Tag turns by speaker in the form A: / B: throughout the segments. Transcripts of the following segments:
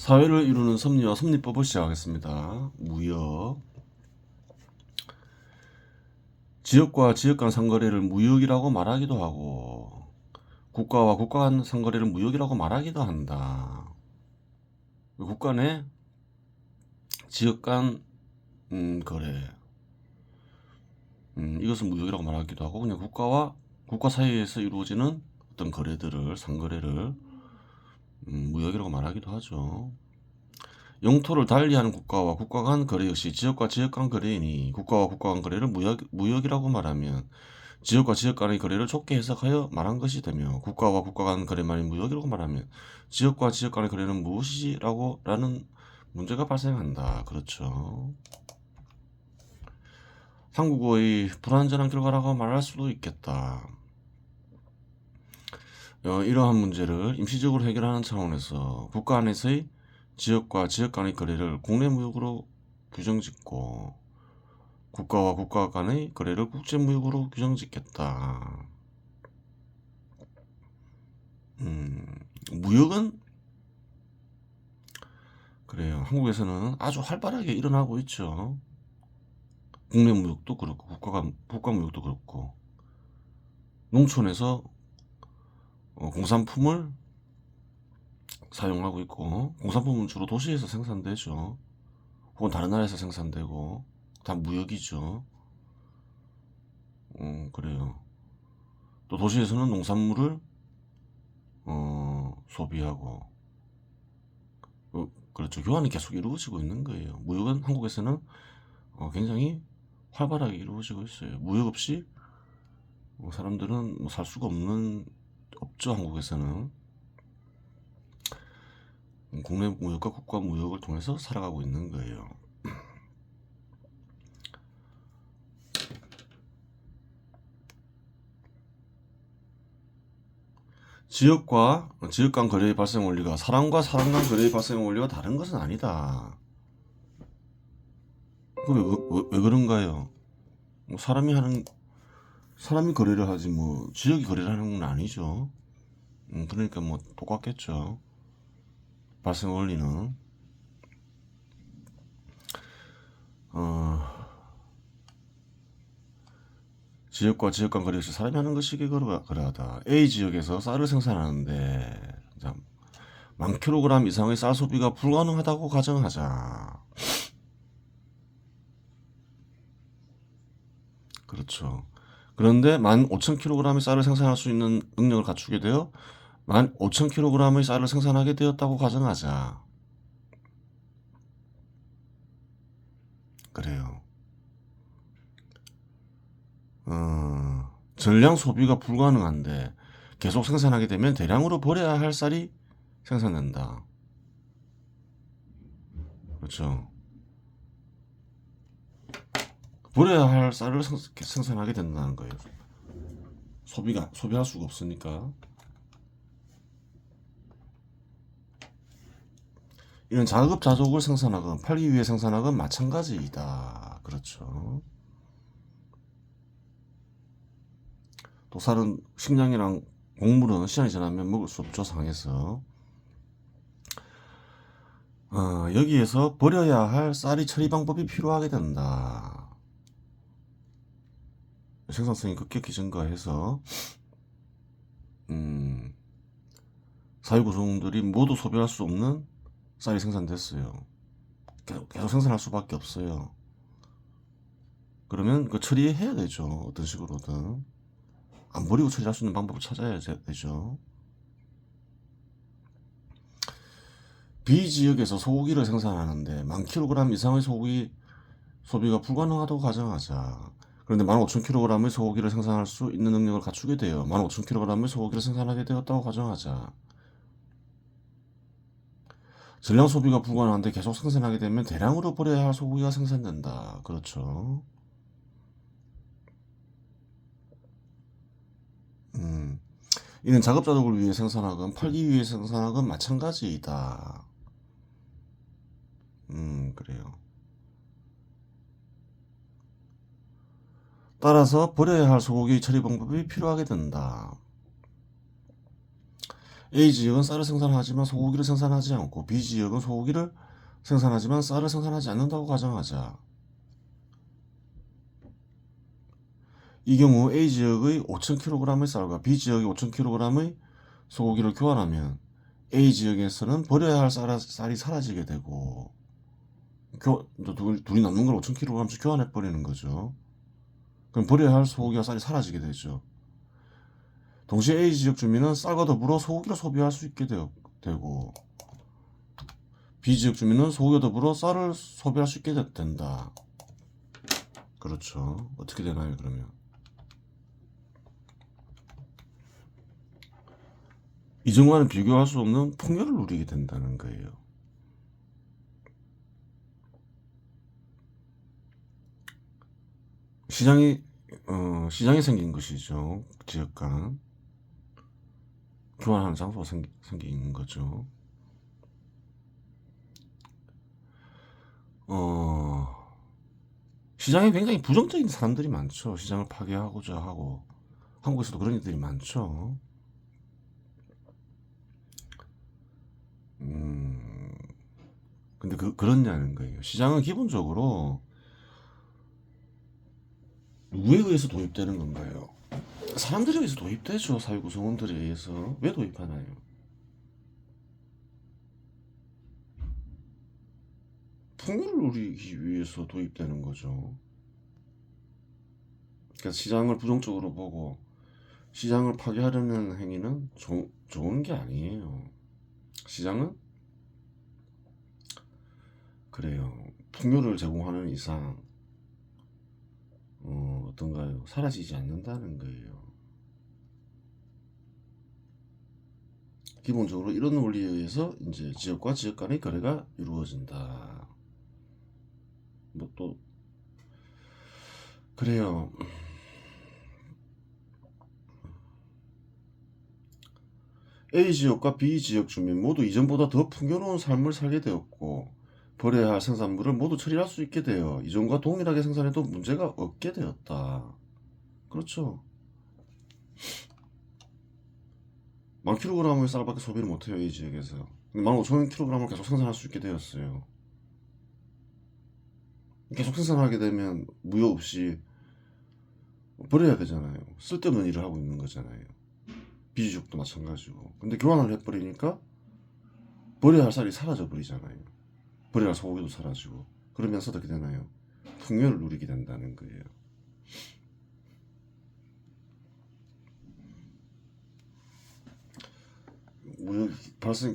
A: 사회를 이루는 섭리와 섭리법을 시작하겠습니다. 무역. 지역과 지역 간 상거래를 무역이라고 말하기도 하고 국가와 국가 간 상거래를 무역이라고 말하기도 한다. 국가 내 지역 간 거래, 이것은 무역이라고 말하기도 하고, 그냥 국가와 국가 사이에서 이루어지는 어떤 거래들을, 상거래를 무역이라고 말하기도 하죠. 영토를 달리하는 국가와 국가 간 거래 역시 지역과 지역 간 거래이니 국가와 국가 간 거래를 무역이라고 말하면 지역과 지역 간의 거래를 좁게 해석하여 말한 것이 되며, 국가와 국가 간 거래만이 무역이라고 말하면 지역과 지역 간의 거래는 무엇이라고 라는 문제가 발생한다. 그렇죠. 한국어의 불완전한 결과라고 말할 수도 있겠다. 이러한 문제를 임시적으로 해결하는 차원에서 국가 안에서의 지역과 지역 간의 거래를 국내 무역으로 규정짓고 국가와 국가 간의 거래를 국제 무역으로 규정짓겠다. 무역은 그래요. 한국에서는 아주 활발하게 일어나고 있죠. 국내 무역도 그렇고 국가 무역도 그렇고, 농촌에서 공산품을 사용하고 있고, 공산품은 주로 도시에서 생산되죠. 혹은 다른 나라에서 생산되고, 다 무역이죠. 그래요. 또 도시에서는 농산물을 소비하고, 그렇죠. 교환이 계속 이루어지고 있는 거예요. 무역은 한국에서는 굉장히 활발하게 이루어지고 있어요. 무역 없이 사람들은 살 수가 없죠. 한국에서는 국내 무역과 국가 무역을 통해서 살아가고 있는 거예요. 지역과 지역 간 거래의 발생 원리가 사람과 사람 간 거래의 발생 원리가 다른 것은 아니다. 왜 그런가요? 뭐 사람이 거래를 하지 뭐 지역이 거래를 하는 건 아니죠. 그러니까 뭐 똑같겠죠. 발생 원리는 지역과 지역 간 거래 역시 사람이 하는 것이기에 그러하다. A 지역에서 쌀을 생산하는데 만 킬로그램 이상의 쌀 소비가 불가능하다고 가정하자. 그렇죠. 그런데 15,000kg의 쌀을 생산할 수 있는 능력을 갖추게 되어 15,000kg의 쌀을 생산하게 되었다고 가정하자. 그래요. 전량 소비가 불가능한데 계속 생산하게 되면 대량으로 버려야 할 쌀이 생산된다. 그렇죠. 버려야 할 쌀을 생산하게 된다는 거예요. 소비할 수가 없으니까. 이런 자급자족을 생산하건 팔기 위해 생산하건 마찬가지이다. 그렇죠. 또 쌀은 식량이랑 곡물은 시간이 지나면 먹을 수 없죠. 상해서. 여기에서 버려야 할 쌀이 처리 방법이 필요하게 된다. 생산성이 급격히 증가해서 사회 구성들이 모두 소비할 수 없는 쌀이 생산됐어요. 계속 생산할 수밖에 없어요. 그러면 그 처리해야 되죠. 어떤 식으로든. 안 버리고 처리할 수 있는 방법을 찾아야 되죠. B 지역에서 소고기를 생산하는데 10,000kg 이상의 소고기 소비가 불가능하다고 가정하자. 그런데 15,000kg의 소고기를 생산할 수 있는 능력을 갖추게 되어 15,000kg의 소고기를 생산하게 되었다고 가정하자. 전량 소비가 불가능한데 계속 생산하게 되면 대량으로 버려야 할 소고기가 생산된다. 그렇죠. 이는 자급자족을 위해 생산하건 팔기 위해 생산하건 마찬가지이다. 그래요. 따라서 버려야 할 소고기 처리 방법이 필요하게 된다. A 지역은 쌀을 생산하지만 소고기를 생산하지 않고 B 지역은 소고기를 생산하지만 쌀을 생산하지 않는다고 가정하자. 이 경우 A 지역의 5,000kg의 쌀과 B 지역의 5,000kg의 소고기를 교환하면 A 지역에서는 버려야 할 쌀이 사라지게 되고 둘이 남는 걸 5,000kg씩 교환해 버리는 거죠. 그럼 버려야 할 소고기와 쌀이 사라지게 되죠. 동시에 A 지역 주민은 쌀과 더불어 소고기를 소비할 수 있게 되고 B 지역 주민은 소고기와 더불어 쌀을 소비할 수 있게 된다. 그렇죠. 어떻게 되나요 그러면? 이전과는 비교할 수 없는 풍요를 누리게 된다는 거예요. 시장이 생긴 것이죠. 지역 간 교환하는 장소가 생긴 거죠. 시장에 굉장히 부정적인 사람들이 많죠. 시장을 파괴하고자 하고 한국에서도 그런 일들이 많죠. 근데 그렇냐는 거예요. 시장은 기본적으로 누구에 의해서 도입되는 건가요? 사람들에 의해서 도입되죠. 사회 구성원들에 의해서. 왜 도입하나요? 풍요를 누리기 위해서 도입되는 거죠. 그러니까 시장을 부정적으로 보고 시장을 파괴하려는 행위는 좋은 게 아니에요. 시장은 그래요. 풍요를 제공하는 이상 어떤가요? 사라지지 않는다는 거예요. 기본적으로 이런 원리에 의해서 이제 지역과 지역 간의 거래가 이루어진다. 뭐 또 그래요. A 지역과 B 지역 주민 모두 이전보다 더 풍요로운 삶을 살게 되었고 버려야 할 생산물을 모두 처리할 수 있게 되어 이전과 동일하게 생산해도 문제가 없게 되었다. 그렇죠. 10,000kg의 쌀밖에 소비를 못해요. 이 지역에서. 근데 15,000kg을 계속 생산할 수 있게 되었어요. 계속 생산하게 되면 무효 없이 버려야 되잖아요. 쓸데없는 일을 하고 있는 거잖아요. 비지족도 마찬가지고. 근데 교환을 해버리니까 버려야 할 쌀이 사라져 버리잖아요. 버려야 할 소고기도 사라지고. 그러면서 어떻게 되나요? 풍요를 누리게 된다는 거예요.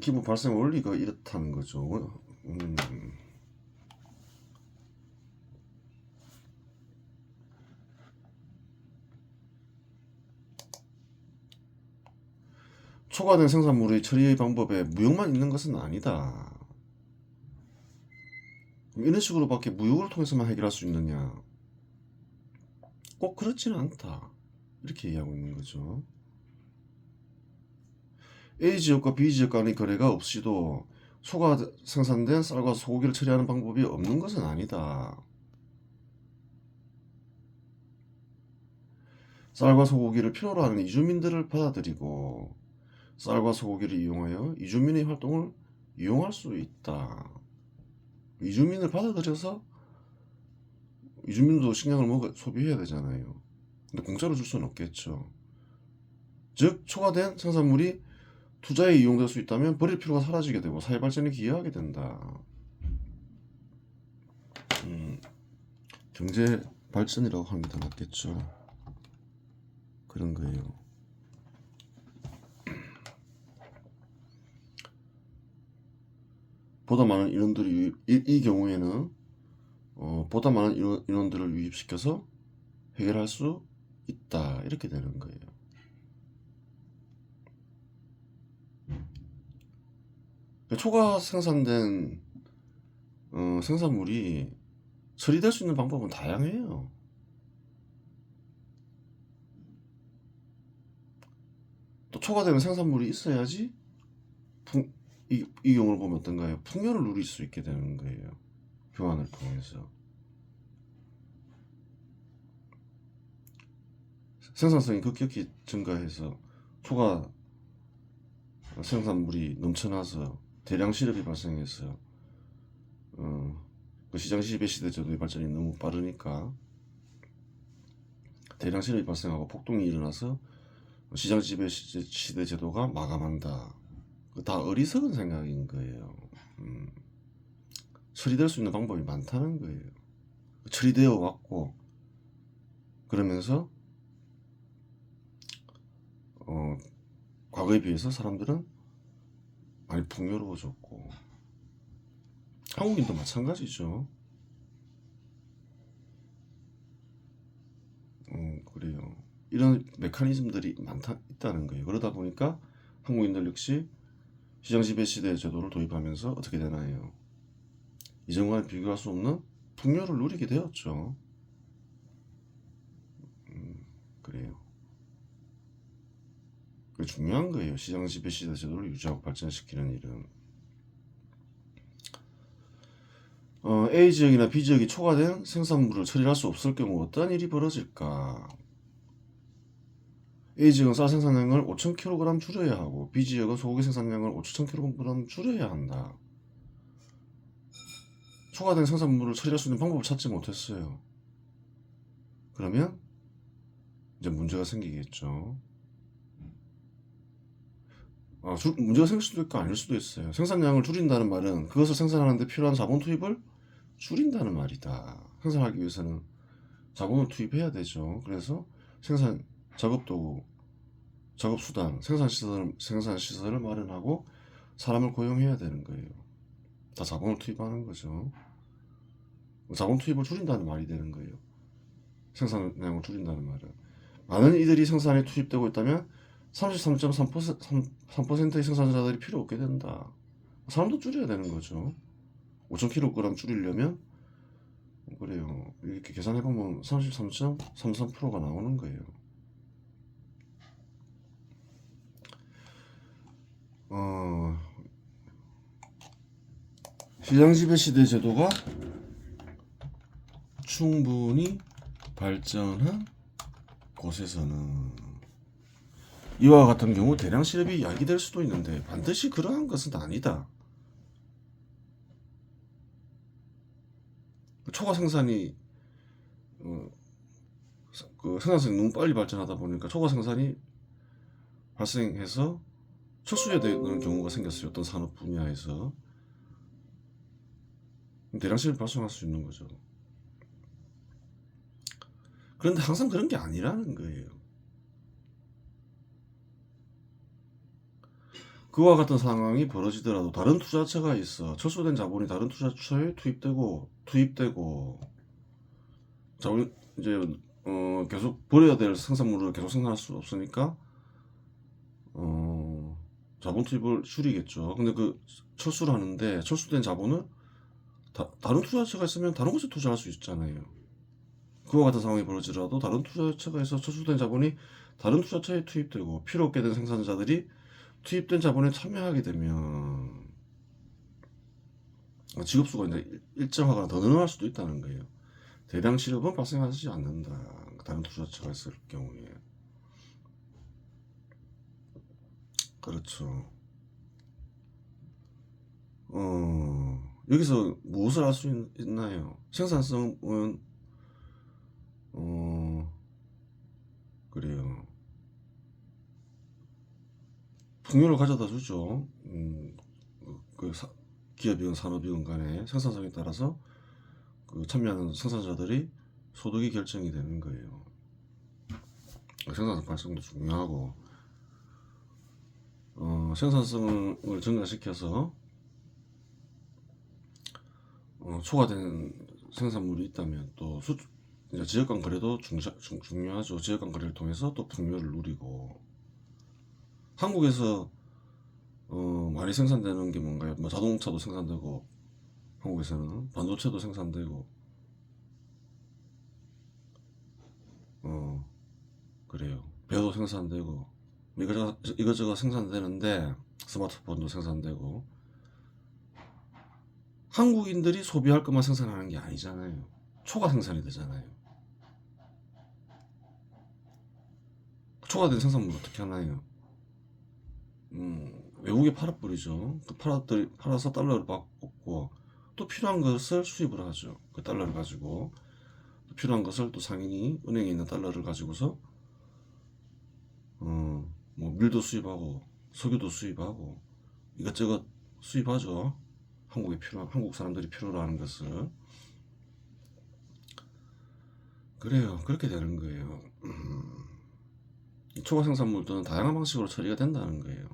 A: 기본 발생 원리가 이렇다는 거죠. 초과된 생산물의 처리 방법에 무역만 있는 것은 아니다. 이런 식으로밖에 무역을 통해서만 해결할 수 있느냐? 꼭 그렇지는 않다. 이렇게 이해하고 있는 거죠. A 지역과 B 지역 간의 거래가 없이도 초과 생산된 쌀과 소고기를 처리하는 방법이 없는 것은 아니다. 쌀과 소고기를 필요로 하는 이주민들을 받아들이고 쌀과 소고기를 이용하여 이주민의 활동을 이용할 수 있다. 이주민을 받아들여서 이주민도 식량을 소비해야 되잖아요. 근데 공짜로 줄 수는 없겠죠. 즉 초과된 생산물이 투자에 이용될 수 있다면 버릴 필요가 사라지게 되고 사회 발전에 기여하게 된다. 경제 발전이라고 하는 게 더 낫겠죠. 그런 거예요. 보다 많은 인원들이 이 경우에는 보다 많은 인원들을 유입시켜서 해결할 수 있다. 이렇게 되는 거예요. 초과 생산된 생산물이 처리될 수 있는 방법은 다양해요. 또 초과되는 생산물이 있어야지 이 경우를 보면 어떤가요? 풍요를 누릴 수 있게 되는 거예요. 교환을 통해서. 생산성이 급격히 증가해서 초과 생산물이 넘쳐나서 대량 실업이 발생해서 그 시장 지배 시대 제도의 발전이 너무 빠르니까 대량 실업이 발생하고 폭동이 일어나서 시장 지배 시대 제도가 마감한다. 다 어리석은 생각인 거예요. 처리될 수 있는 방법이 많다는 거예요. 처리되어 왔고 그러면서 과거에 비해서 사람들은 많이 풍요로워졌고 한국인도 마찬가지죠. 그래요. 이런 메커니즘들이 있다는 거예요. 그러다 보니까 한국인들 역시 시장 지배 시대 제도를 도입하면서 어떻게 되나요? 이전과는 비교할 수 없는 풍요를 누리게 되었죠. 그래요. 그게 중요한 거예요. 시장 지배 시대 제도를 유지하고 발전시키는 일은. A 지역이나 B 지역이 초과된 생산물을 처리할 수 없을 경우 어떤 일이 벌어질까? A 지역은 쌀 생산량을 5,000kg 줄여야 하고 B 지역은 소고기 생산량을 5,000kg 줄여야 한다. 초과된 생산물을 처리할 수 있는 방법을 찾지 못했어요. 그러면 이제 문제가 생기겠죠. 문제가 생길 수도 있고 아닐 수도 있어요. 생산량을 줄인다는 말은 그것을 생산하는 데 필요한 자본 투입을 줄인다는 말이다. 생산하기 위해서는 자본을 투입해야 되죠. 그래서 생산 작업도구, 작업수단, 생산시설을 마련하고 사람을 고용해야 되는 거예요. 다 자본을 투입하는 거죠. 자본 투입을 줄인다는 말이 되는 거예요. 생산량을 줄인다는 말은. 많은 이들이 생산에 투입되고 있다면 33.3%의 생산자들이 필요 없게 된다. 사람도 줄여야 되는 거죠. 5,000kg 줄이려면 그래요. 이렇게 계산해보면 33.33%가 나오는 거예요. 시장 지배 시대 제도가 충분히 발전한 곳에서는 이와 같은 경우 대량 실업이 야기될 수도 있는데 반드시 그러한 것은 아니다. 초과 생산이 그 생산성이 너무 빨리 발전하다 보니까 초과 생산이 발생해서 철수해야 되는 경우가 생겼어요. 어떤 산업 분야에서 대량 실업이 발생할 수 있는 거죠. 그런데 항상 그런 게 아니라는 거예요. 그와 같은 상황이 벌어지더라도 다른 투자처가 있어. 철수된 자본이 다른 투자처에 투입되고 자본 이제 계속 버려야 될 생산물을 계속 생산할 수 없으니까 자본 투입을 줄이겠죠. 근데 그 철수를 하는데 철수된 자본을 다른 투자처가 있으면 다른 곳에 투자할 수 있잖아요. 그와 같은 상황이 벌어지더라도 다른 투자처가 있어 철수된 자본이 다른 투자처에 투입되고 필요 없게 된 생산자들이 투입된 자본에 참여하게 되면 직업수가 이제 일정하거나 더 늘어날 수도 있다는 거예요. 대량 실업은 발생하지 않는다. 다른 투자처가 있을 경우에. 그렇죠. 여기서 무엇을 알 수 있나요? 생산성은 그래요. 풍요를 가져다 주죠. 기업이건 산업이건 간에 생산성에 따라서 그 참여하는 생산자들이 소득이 결정이 되는 거예요. 생산성 발전도 중요하고 생산성을 증가시켜서 초과된 생산물이 있다면 또 이제 지역 간 거래도 중요하죠. 지역 간 거래를 통해서 또 풍요를 누리고 한국에서 많이 생산되는 게 뭔가요? 뭐 자동차도 생산되고 한국에서는 반도체도 생산되고 그래요. 배도 생산되고 이것저것 생산되는데 스마트폰도 생산되고 한국인들이 소비할 것만 생산하는 게 아니잖아요. 초과 생산이 되잖아요. 초과된 생산물 어떻게 하나요? 외국에 팔아버리죠. 또 팔아서 달러를 받고 또 필요한 것을 수입을 하죠. 그 달러를 가지고 또 필요한 것을 또 상인이 은행에 있는 달러를 가지고서 뭐 밀도 수입하고 석유도 수입하고 이것저것 수입하죠. 한국 사람들이 필요로 하는 것을. 그래요. 그렇게 되는 거예요. 초과 생산물들은 다양한 방식으로 처리가 된다는 거예요.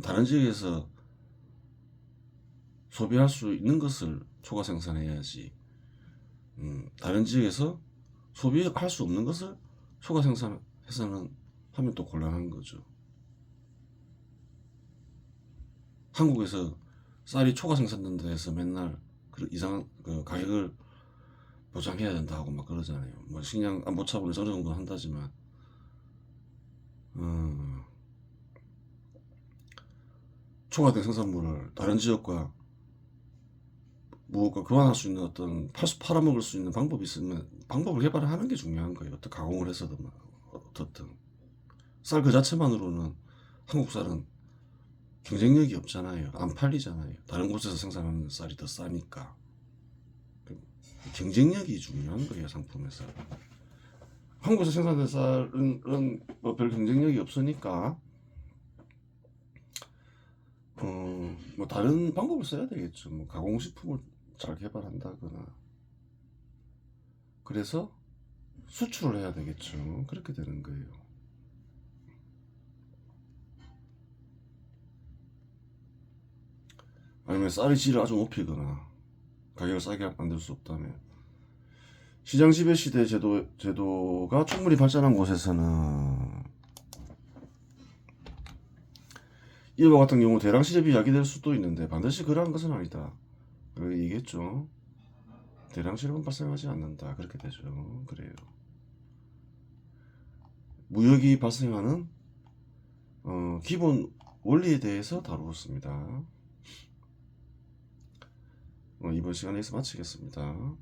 A: 다른 지역에서 소비할 수 있는 것을 초과 생산해야지. 다른 지역에서 소비할 수 없는 것을 초과 생산해서는 하면 또 곤란한 거죠. 한국에서 쌀이 초과 생산된다 해서 맨날 그 이상한 그 가격을 보장해야 된다고 막 그러잖아요. 뭐 식량 안보 차원에서 어느 정도 한다지만 초과된 생산물을 다른 지역과 무엇과 교환할 수 있는 어떤 팔아먹을 수 있는 방법이 있으면 방법을 개발을 하는 게 중요한 거예요. 어떤 가공을 해서든 어떻든 쌀 그 자체만으로는 한국 쌀은 경쟁력이 없잖아요. 안 팔리잖아요. 다른 곳에서 생산하는 쌀이 더 싸니까. 경쟁력이 중요한 거예요. 상품에서. 한국에서 생산된 쌀은 뭐 별 경쟁력이 없으니까 뭐 다른 방법을 써야 되겠죠. 뭐 가공식품을 잘 개발한다거나 그래서 수출을 해야 되겠죠. 그렇게 되는 거예요. 아니면 쌀의 질을 아주 높이거나 가격을 싸게 만들 수 없다면 시장 지배 시대 제도가 충분히 발전한 곳에서는 이와 같은 경우 대량 시접이 야기될 수도 있는데 반드시 그러한 것은 아니다. 그렇게 얘기했죠. 대량 실업은 발생하지 않는다. 그렇게 되죠. 그래요. 무역이 발생하는 기본 원리에 대해서 다루었습니다. 이번 시간에 여기서 마치겠습니다.